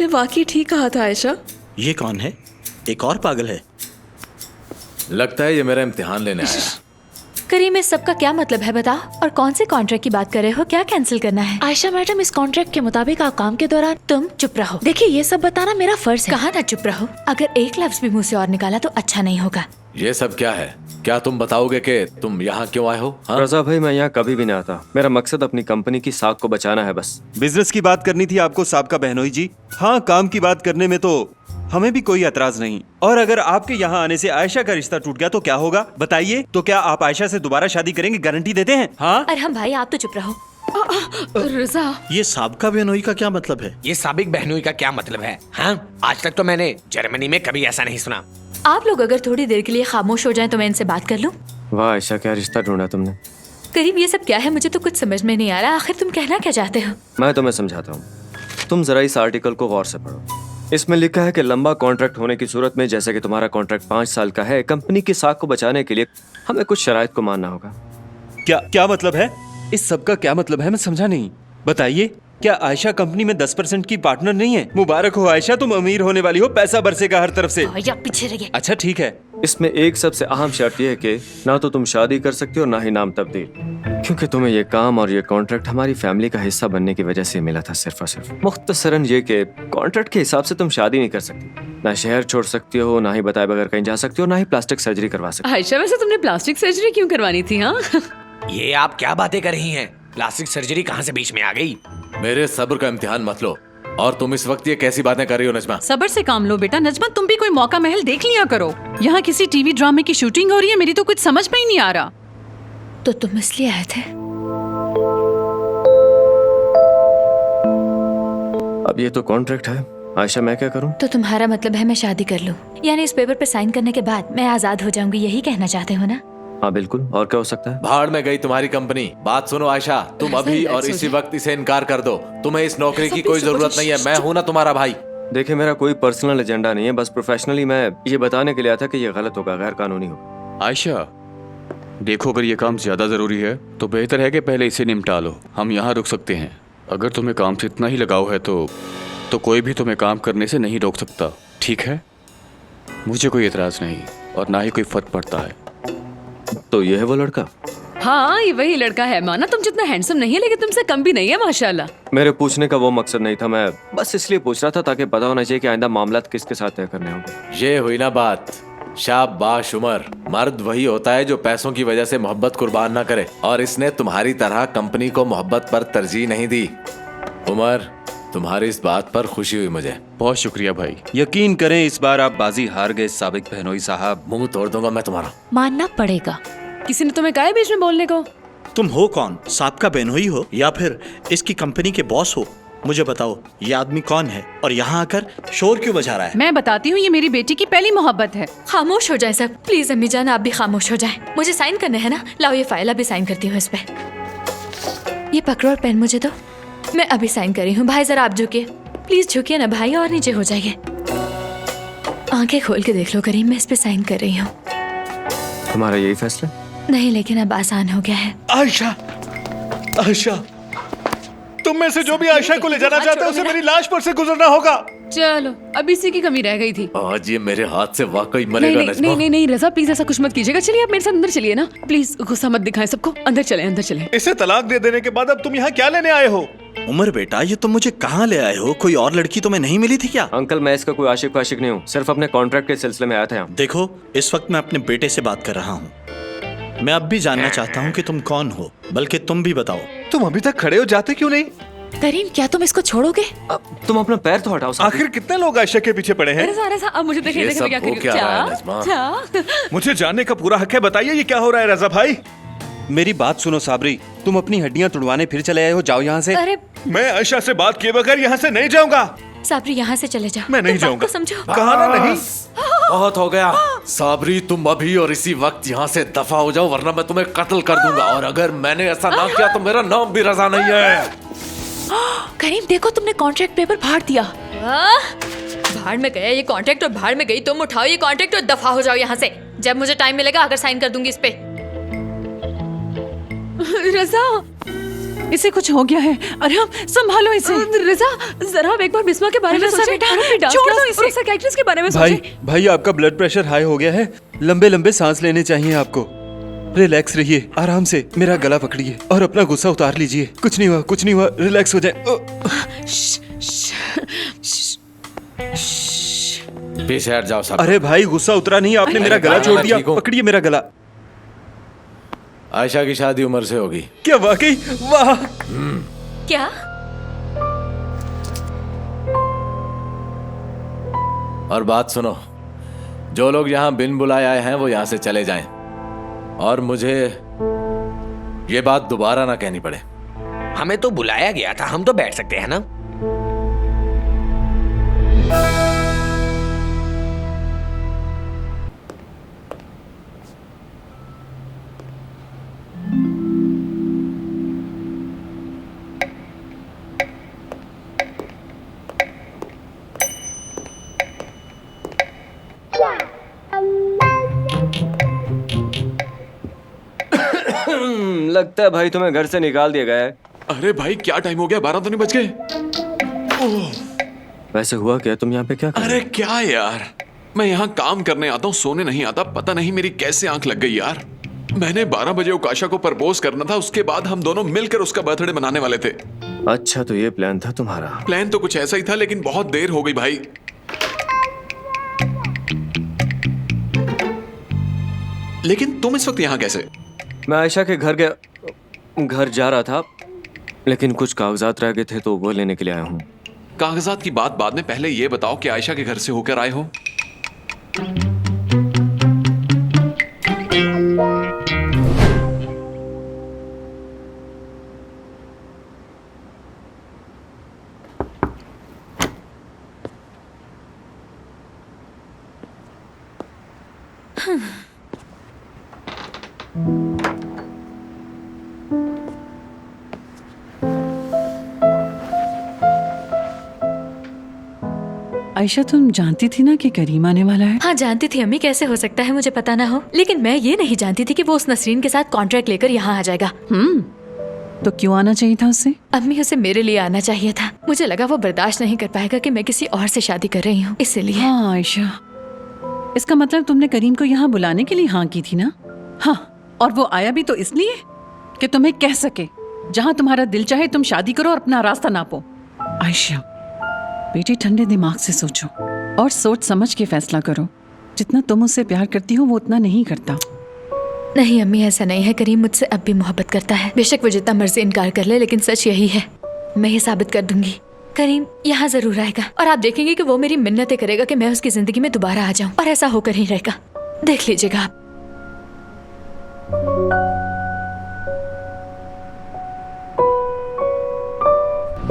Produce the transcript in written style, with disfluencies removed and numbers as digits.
तुमने वाकई ठीक कहा था आयशा। ये कौन है? एक और पागल है। लगता है ये मेरा इम्तिहान लेने आया। करीम, इस सब का क्या मतलब है बताओ? और कौन से कॉन्ट्रैक्ट की बात कर रहे हो? क्या कैंसिल करना है? आयशा मैडम, इस कॉन्ट्रैक्ट के मुताबिक आप काम के दौरान तुम चुप रहो। देखिए, ये सब बताना मेरा फर्ज है। कहा ना चुप रहो। अगर एक लफ्ज भी मुंह से और निकाला तो अच्छा नहीं होगा। ये सब क्या है? क्या तुम बताओगे कि तुम यहाँ क्यों आए हो? हाँ? रजा भाई, मैं यहाँ कभी भी नहीं आता। मेरा मकसद अपनी कंपनी की साख को बचाना है बस। बिजनेस की बात करनी थी आपको साबका बहनोई जी। हाँ, काम की बात करने में तो हमें भी कोई एतराज नहीं। और अगर आपके यहाँ आने से आयशा का रिश्ता टूट गया तो क्या होगा बताइए? तो क्या आप आयशा से दोबारा शादी करेंगे? गारंटी देते हैं? हाँ। अरहम भाई, आप तो चुप रहो। रजा, ये साबका बेनोई का क्या मतलब है? ये साबिक बहनोई का क्या मतलब है? हाँ, आज तक तो मैंने जर्मनी में कभी ऐसा नहीं सुना। आप लोग अगर थोड़ी देर के लिए खामोश हो जाएं तो मैं इनसे बात कर लूं। वाह आयशा, क्या रिश्ता ढूंढा तुमने। करीब, ये सब क्या है? मुझे तो कुछ समझ में नहीं आ रहा। आखिर तुम कहना क्या चाहते हो? मैं तुम्हें समझाता हूँ। तुम जरा इस आर्टिकल को गौर से पढ़ो। इसमें लिखा है कि लंबा कॉन्ट्रैक्ट होने की सूरत में, जैसे कि तुम्हारा कॉन्ट्रैक्ट 5 साल का है, कंपनी की साख को बचाने के लिए हमें कुछ शराइत को मानना होगा। क्या मतलब है? इस सब का क्या मतलब है? मैं समझा नहीं, बताइए। क्या आयशा कंपनी में 10% की पार्टनर नहीं है? मुबारक हो आयशा, तुम अमीर होने वाली हो। पैसा बरसेगा हर तरफ से। या पीछे रहिए। अच्छा ठीक है। इसमें एक सबसे अहम शर्त यह है कि ना तो तुम शादी कर सकती हो, ना ही नाम तब्दील, क्योंकि तुम्हें ये काम और ये कॉन्ट्रैक्ट हमारी फैमिली का हिस्सा बनने की वजह से मिला था सिर्फ और सिर्फ। मुख्तसरन ये कि कॉन्ट्रैक्ट के हिसाब से तुम शादी नहीं कर सकती, ना शहर छोड़ सकती हो, ना ही बताए बगैर कहीं जा सकती हो, ना ही प्लास्टिक सर्जरी करवा सकती हो। आयशा वैसे तुमने प्लास्टिक सर्जरी क्यों करवानी थी? हाँ, ये आप क्या बातें कर रही हैं? प्लास्टिक सर्जरी कहाँ से बीच में आ गई? मेरे सब्र का इम्तिहान मत लो। और तुम इस वक्त ये कैसी बातें कर रही हो नजमा? सब्र से काम लो बेटा। नजमा, तुम भी कोई मौका महल देख लिया करो। यहाँ किसी टीवी ड्रामे की शूटिंग हो रही है, मेरी तो कुछ समझ में ही नहीं आ रहा। तो तुम इसलिए आए थे? अब ये तो कॉन्ट्रैक्ट है आयशा, मैं क्या करूं? तो तुम्हारा मतलब है मैं शादी कर लूं? यानी इस पेपर पे साइन करने के बाद मैं आजाद हो जाऊंगी, यही कहना चाहते हो ना? हाँ बिल्कुल, और क्या हो सकता है। भाड़ में गई तुम्हारी कंपनी। बात सुनो आयशा, तुम अभी और इसी वक्त इसे इनकार कर दो। तुम्हें इस नौकरी की कोई जरूरत नहीं है। मैं हूं ना तुम्हारा भाई। देखिए, मेरा कोई पर्सनल एजेंडा नहीं है, बस प्रोफेशनली मैं ये बताने के लिए आया था कि ये गलत होगा, गैर कानूनी होगा। आयशा देखो, अगर ये काम ज्यादा जरूरी है तो बेहतर है कि पहले इसे निपटा लो। हम यहाँ रुक सकते हैं। अगर तुम्हें काम से इतना ही लगाव है तो कोई भी तुम्हें काम करने से नहीं रोक सकता, ठीक है? मुझे कोई एतराज नहीं और ना ही कोई फर्क पड़ता है। तो ये है वो लड़का? हाँ, ये वही लड़का है। माना तुम जितना हैंडसम नहीं है, लेकिन तुमसे कम भी नहीं है माशाल्लाह। मेरे पूछने का वो मकसद नहीं था, मैं बस इसलिए पूछ रहा था ताकि पता होना चाहिए कि आइंदा मामलात किसके साथ तय करने होंगे। ये हुई ना बात। शाबाश उमर, मर्द वही होता है जो पैसों की वजह से मोहब्बत कुर्बान ना करे, और इसने तुम्हारी तरह कंपनी को मोहब्बत पर तरजीह नहीं दी। उमर, तुम्हारी इस बात पर खुशी हुई मुझे। बहुत शुक्रिया भाई। यकीन करें, इस बार आप बाजी हार गए साबिक बहनोई साहब। मुंह तोड़ दूंगा मैं तुम्हारा। मानना पड़ेगा। किसी ने तुम्हें कहा है बीच में बोलने को? तुम हो कौन? साबका बेनोई हो या फिर इसकी कंपनी के बॉस हो? मुझे बताओ, ये आदमी कौन है और यहाँ आकर शोर क्यों बजा रहा है? मैं बताती हूँ, ये मेरी बेटी की पहली मोहब्बत है। खामोश हो जाए सब प्लीज। अम्मी जान, आप भी खामोश हो जाए। मुझे साइन करने है ना? लाओ ये फाइल, अभी साइन करती हूँ इस पे। ये पकड़ो और पेन मुझे दो, मैं अभी साइन कर रही हूँ। भाई जरा आप झुकिए, प्लीज झुकिए ना भाई, और नीचे हो जाइए। आंखें खोल के देख लो करीम, मैं इस पे साइन कर रही हूँ। तुम्हारा यही फैसला? नहीं, लेकिन अब आसान हो गया है। आयशा, आयशा, तुम में से जो भी आयशा को ले जाना चाहता है उसे मेरी लाश पर से गुजरना होगा। चलो, अब इसी की कमी रह गई थी। आज ये मेरे हाथ से वाकई नहीं मरेगा नहीं नजमा। नहीं नहीं नहीं रजा, प्लीज ऐसा कुछ मत कीजिएगा। चलिए आप मेरे साथ अंदर चलिए ना, प्लीज गुस्सा मत दिखाएं सबको। अंदर चले, अंदर चले। इसे तलाक दे देने के बाद अब तुम यहाँ क्या लेने आए हो? उमर बेटा, ये तुम मुझे कहाँ ले आए हो? कोई और लड़की तुम्हें नहीं मिली थी क्या? अंकल, मैं इसका कोई आशिक वाशिक नहीं हूँ, सिर्फ अपने कॉन्ट्रैक्ट के सिलसिले में आया था यहाँ। देखो, इस वक्त मैं अपने बेटे से बात कर रहा हूँ। मैं अब भी जानना चाहता हूँ कि तुम कौन हो, बल्कि तुम भी बताओ। तुम अभी तक खड़े हो जाते क्यों नहीं? करीम, क्या तुम इसको छोड़ोगे? तुम अपना पैर तो हटाओ साहब। आखिर कितने लोग आयशा के पीछे पड़े हैं? रजा रजा, अब मुझे देखिए ये देखिए क्या सब हो कर क्या रहा है नजमा? क्या? मुझे जानने का पूरा हक है, बताइए ये क्या हो रहा है रजा भाई? मेरी बात सुनो साबरी, तुम अपनी हड्डियां तुड़वाने फिर चले आए हो, जाओ यहाँ से। अरे मैं आयशा से बात किए बगैर यहाँ से नहीं जाऊंगा। साबरी, यहाँ से चले जाओ। मैं नहीं तुम बात जाऊंगा। को समझो। कहा ना नहीं। बहुत हो गया साबरी, तुम अभी और इसी वक्त यहाँ से दफा हो जाओ, वरना मैं तुम्हें कत्ल कर दूंगा। और अगर मैंने ऐसा ना किया तो मेरा नाम भी रजा नहीं है। करीम देखो, तुमने कॉन्ट्रैक्ट पेपर फाड़ दिया। भाड़ में गया ये कॉन्ट्रैक्ट और भाड़ में गई तुम। उठाओ ये कॉन्ट्रैक्ट और दफा हो जाओ यहाँ से। जब मुझे टाइम मिलेगा आकर साइन कर दूंगी इस पे। रजा, इसे कुछ हो गया है। अरे हम संभालो इसे। रिजा, जरा आप एक बार बिस्मा के बारे में रिजा सोचें। बेटा, और अपनी डांस छोड़ दो क्लास इसे। और साइकियाट्रिस्ट के बारे में भाई सोचें। भाई आपका ब्लड प्रेशर हाई हो गया है, लंबे लंबे सांस लेने चाहिए आपको। रिलैक्स रहिए, आराम से मेरा गला पकड़िए और अपना गुस्सा उतार लीजिए। कुछ नहीं हुआ, कुछ नहीं हुआ, रिलैक्स हो जाए। पीछे हट जाओ सब। अरे भाई गुस्सा उतरा नहीं, आपने मेरा गला छोड़ दिया। ठीक हूँ। पकड़िए मेरा गला। आयशा की शादी उमर से होगी। क्या वाकई? वाह। क्या? और बात सुनो, जो लोग यहाँ बिन बुलाए आए हैं वो यहाँ से चले जाएं। और मुझे ये बात दोबारा ना कहनी पड़े। हमें तो बुलाया गया था, हम तो बैठ सकते हैं ना। लगता है भाई तुम्हें घर से निकाल दिया गया है। अरे भाई क्या टाइम हो गया, 12 तो नहीं बज गए। वैसे हुआ क्या? तुम यहाँ पे क्या कर रहे अरे क्या यार, मैं यहाँ काम करने आता हूँ, सोने नहीं आता। पता नहीं मेरी कैसे आंख लग गई यार। मैंने 12 बजे उकाशा को प्रपोज करना था, उसके बाद हम दोनों मिलकर उसका बर्थडे मनाने वाले थे। हो? अच्छा तो ये प्लान था तुम्हारा। प्लान तो कुछ ऐसा ही था, लेकिन बहुत देर हो गई भाई। लेकिन तुम इस वक्त यहाँ कैसे? मैं आयशा के घर जा रहा था, लेकिन कुछ कागजात रह गए थे तो वो लेने के लिए आया हूँ। कागजात की बात बाद में, पहले ये बताओ कि आयशा के घर से होकर आए हो। आयशा, तुम जानती थी ना कि करीम आने वाला है? हाँ जानती थी अम्मी, कैसे हो सकता है मुझे पता ना हो। लेकिन मैं ये नहीं जानती थी कि वो उस नसरीन के साथ कॉन्ट्रैक्ट लेकर यहाँ आ जाएगा। तो क्यों आना चाहिए था उससे? अम्मी, उसे मेरे लिए आना चाहिए था। मुझे लगा वो बर्दाश्त नहीं कर पाएगा कि मैं किसी और से शादी कर रही हूँ, इसलिए। हाँ आयशा, इसका मतलब तुमने करीम को यहाँ बुलाने के लिए हाँ की थी ना? हाँ, और वो आया भी तो इसलिए कि तुम्हें कह सके जहाँ तुम्हारा दिल चाहे तुम शादी करो और अपना रास्ता नापो। आयशा बेटी, ठंडे दिमाग से सोचो और सोच समझ के फैसला करो। जितना तुम उससे प्यार करती हो वो उतना नहीं करता। नहीं अम्मी, ऐसा नहीं है। करीम मुझसे अब भी मोहब्बत करता है। बेशक वो जितना मर्जी इनकार कर ले, लेकिन सच यही है। मैं ये साबित कर दूंगी। करीम यहाँ जरूर आएगा और आप देखेंगे कि वो मेरी मिन्नतें करेगा कि मैं उसकी जिंदगी में दोबारा आ जाऊं, और ऐसा होकर ही रहेगा। देख लीजिएगा आप।